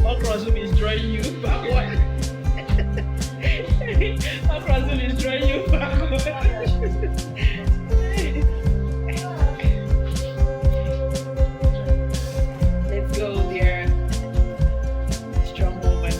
Okra is drawing you backward. Okra is drawing you backward. Let's go, dear. Strong woman.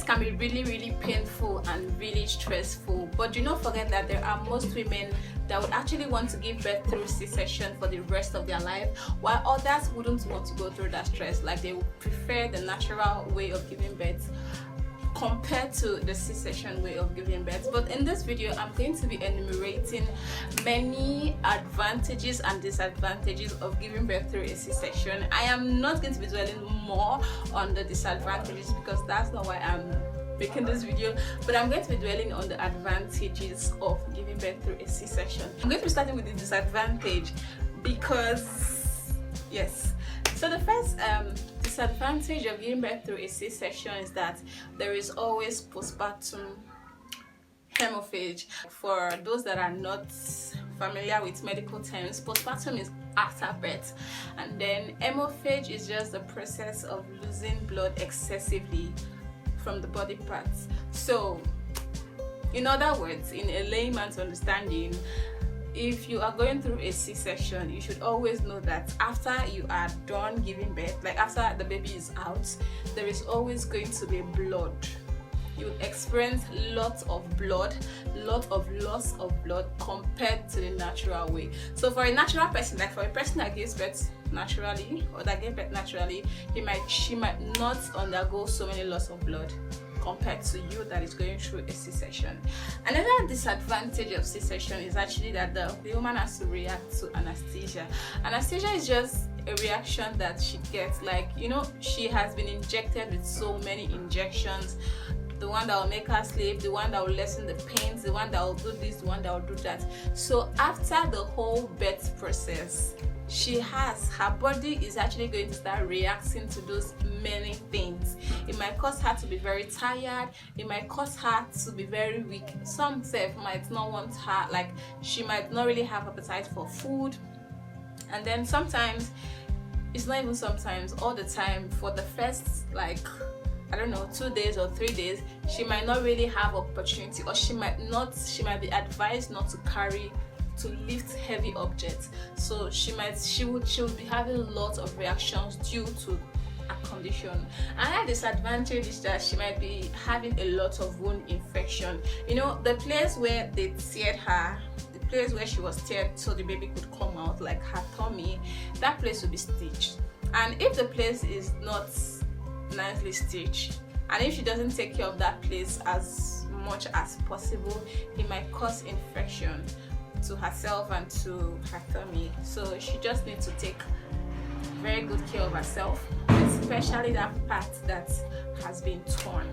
Can be really painful and really stressful, but do not forget that there are most women that would actually want to give birth through C-section for the rest of their life, while others wouldn't want to go through that stress. Like, they would prefer the natural way of giving birth compared to the C-section way of giving birth. But in this video, I'm going to be enumerating many advantages and disadvantages of giving birth through a C-section. I am not going to be dwelling more on the disadvantages because that's not why I'm making this video, but I'm going to be dwelling on the advantages of giving birth through a C-section. I'm going to be starting with the disadvantage because, yes, so the first disadvantage of giving birth through a C-section is that there is always postpartum hemorrhage. For those that are not familiar with medical terms, postpartum is after birth, and then hemorrhage is just the process of losing blood excessively from the body parts. So, in other words, in a layman's understanding, if you are going through a C-section, you should always know that after you are done giving birth, like after the baby is out, there is always going to be blood. You would experience lots of blood, lot of loss of blood compared to the natural way. So for a natural person, like for a person that gives birth naturally or that gave birth naturally, she might not undergo so many loss of blood compared to you that is going through a C-section. Another disadvantage of C-section is actually that the woman has to react to anesthesia. Anesthesia is just a reaction that she gets, like, you know, she has been injected with so many injections. The one that will make her sleep, the one that will lessen the pains, the one that will do this, the one that will do that. So after the whole birth process, her body is actually going to start reacting to those many things. It might cause her to be very tired, it might cause her to be very weak. Some self might not want her, like she might not really have appetite for food. And then sometimes, it's not even sometimes, all the time, for the first, like, I don't know, 2 days or 3 days, she might not really have opportunity, or she might be advised not to lift heavy objects. So she would be having lots of reactions due to a condition. Another disadvantage is that she might be having a lot of wound infection. You know, the place where they teared her, the place where she was teared so the baby could come out, like her tummy, that place will be stitched. And if the place is not nicely stitched and if she doesn't take care of that place as much as possible, it might cause infection to herself and to her tummy. So she just needs to take very good care of herself, especially that part that has been torn,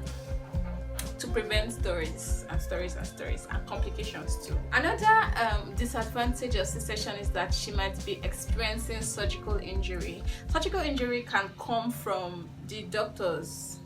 to prevent stories and complications too. Another disadvantage of C-section is that she might be experiencing surgical injury. Surgical injury can come from the doctors,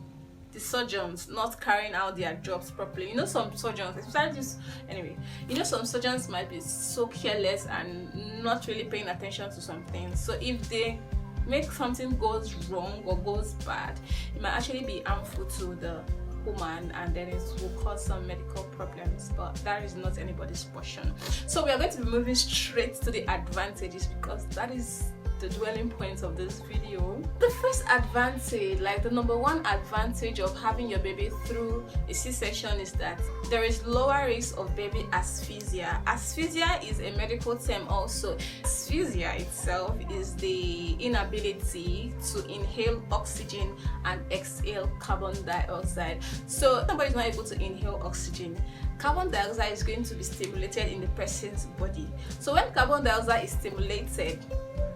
the surgeons, not carrying out their jobs properly. You know, some surgeons, especially this, anyway, you know, some surgeons might be so careless and not really paying attention to some things. So if they make something goes wrong or goes bad, it might actually be harmful to the woman, and then it will cause some medical problems, but that is not anybody's portion. So we are going to be moving straight to the advantages, because that is the dwelling point of this video. The first advantage, like the number one advantage of having your baby through a C-section, is that there is lower risk of baby asphyxia. Asphyxia is a medical term also. Asphyxia itself is the inability to inhale oxygen and exhale carbon dioxide. So if somebody is not able to inhale oxygen, carbon dioxide is going to be stimulated in the person's body. So when carbon dioxide is stimulated,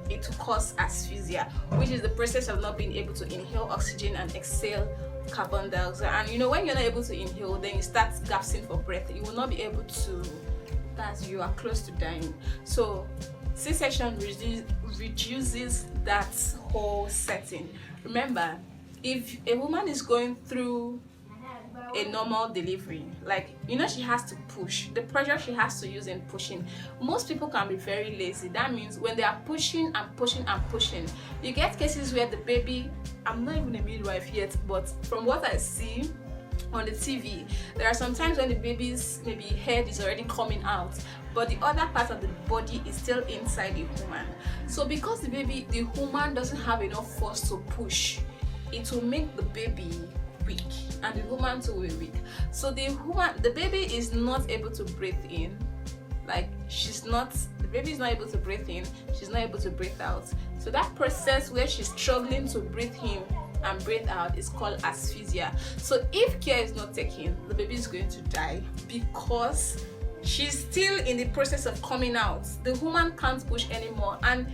it will cause asphyxia, which is the process of not being able to inhale oxygen and exhale carbon dioxide. And you know, when you're not able to inhale, then you start gasping for breath. You will not be able to, that's, you are close to dying. So C-section reduces that whole setting. Remember, if a woman is going through a normal delivery, like, you know, she has to push, the pressure she has to use in pushing, most people can be very lazy. That means when they are pushing and pushing and pushing, you get cases where the baby, I'm not even a midwife yet, but from what I see on the TV, there are some times when the baby's maybe head is already coming out, but the other part of the body is still inside the woman. So because the woman doesn't have enough force to push, it will make the baby weak, and the woman too will be weak. So the baby is not able to breathe in, like the baby is not able to breathe in, she's not able to breathe out. So that process where she's struggling to breathe in and breathe out is called asphyxia. So if care is not taken, the baby is going to die, because she's still in the process of coming out. The woman can't push anymore, and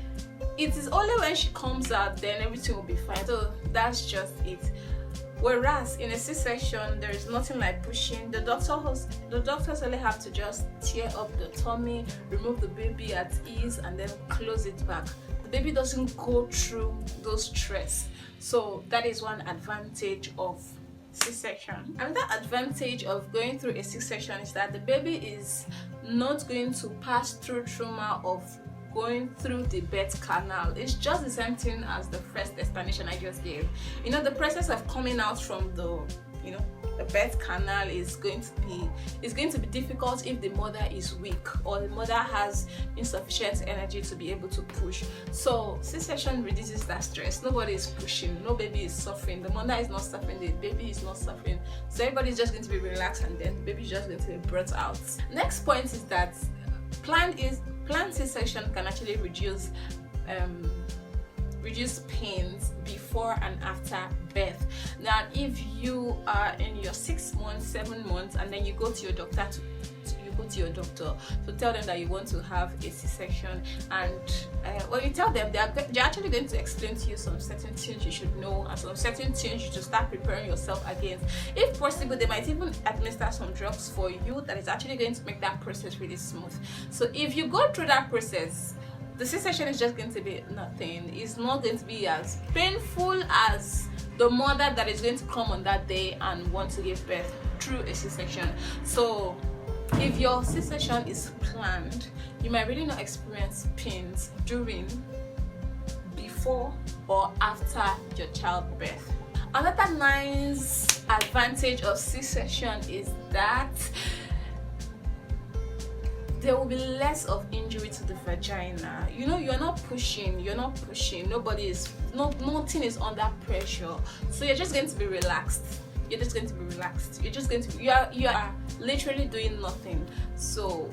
it is only when she comes out then everything will be fine. So that's just it. Whereas in a C-section, there is nothing like pushing. The doctors only have to just tear up the tummy, remove the baby at ease, and then close it back. The baby doesn't go through those stress. So that is one advantage of C-section. Another advantage of going through a C-section is that the baby is not going to pass through trauma of going through the birth canal. It's just the same thing as the first explanation I just gave. You know, the process of coming out from the birth canal is going to be difficult if the mother is weak or the mother has insufficient energy to be able to push. So C-section reduces that stress. Nobody is pushing, no baby is suffering, the mother is not suffering, the baby is not suffering. So everybody is just going to be relaxed, and then the baby is just going to be brought out. Next point is that planned C-section can actually reduce pains before and after birth. Now, if you are in your 6 months, 7 months, and then you go to your doctor to tell them that you want to have a C-section, and when you tell them, they're actually going to explain to you some certain things you should know and some certain things you should start preparing yourself against. If possible, they might even administer some drugs for you that is actually going to make that process really smooth. So if you go through that process, the C-section is just going to be nothing. It's not going to be as painful as the mother that is going to come on that day and want to give birth through a C-section. So if your C-section is planned, you might really not experience pains during, before, or after your childbirth. Another nice advantage of C-section is that there will be less of injury to the vagina. You know, you're not pushing, nothing is under pressure. So you're just going to be relaxed. You are literally doing nothing. So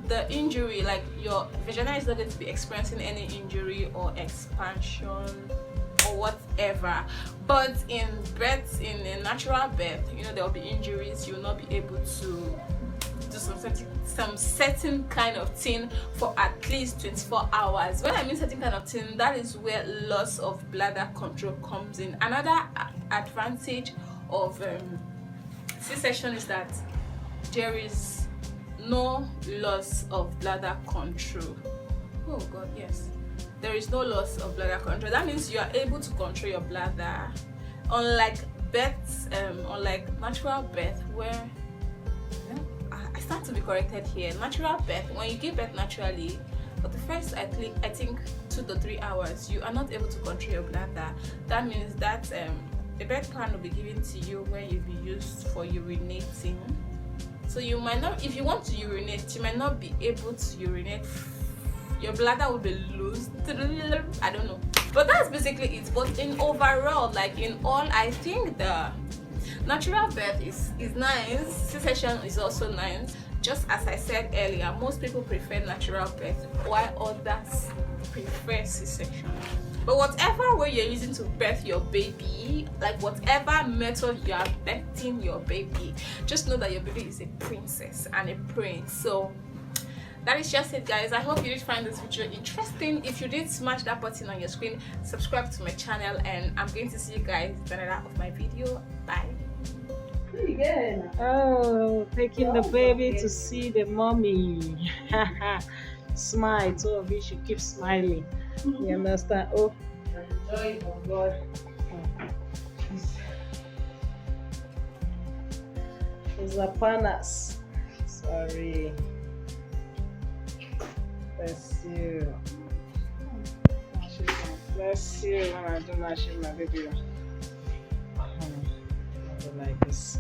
the injury, like your vagina is not going to be experiencing any injury or expansion or or whatever. But in birth, in a natural birth, you know, there will be injuries. You will not be able to do some certain kind of thing for at least 24 hours. When I mean certain kind of thing, that is where loss of bladder control comes in. Another advantage of C-section is that there is no loss of bladder control. Oh God, yes, there is no loss of bladder control. That means you are able to control your bladder, unlike birth, unlike natural birth, where I start to be corrected here. Natural birth, when you give birth naturally, for the first I think 2 to 3 hours, you are not able to control your bladder. That means that a birth plan will be given to you where you'll be used for urinating. So you might not, if you want to urinate, you might not be able to urinate. Your bladder will be loose. I don't know, but that's basically it. But in overall, like in all, I think the natural birth is nice. C-section is also nice. Just as I said earlier, most people prefer natural birth while others prefer C-section. But whatever way you're using to birth your baby, like whatever method you are birthing your baby, just know that your baby is a princess and a prince. So that is just it, guys. I hope you did find this video interesting. If you did, smash that button on your screen, subscribe to my channel, and I'm going to see you guys in another of my video. Bye. Oh, taking the baby to see the mommy. Smile, two of you should keep smiling. You understand? Oh, enjoy, oh God. It's a panas. Sorry. Bless you. Bless you when I do not shave my baby. I don't like this.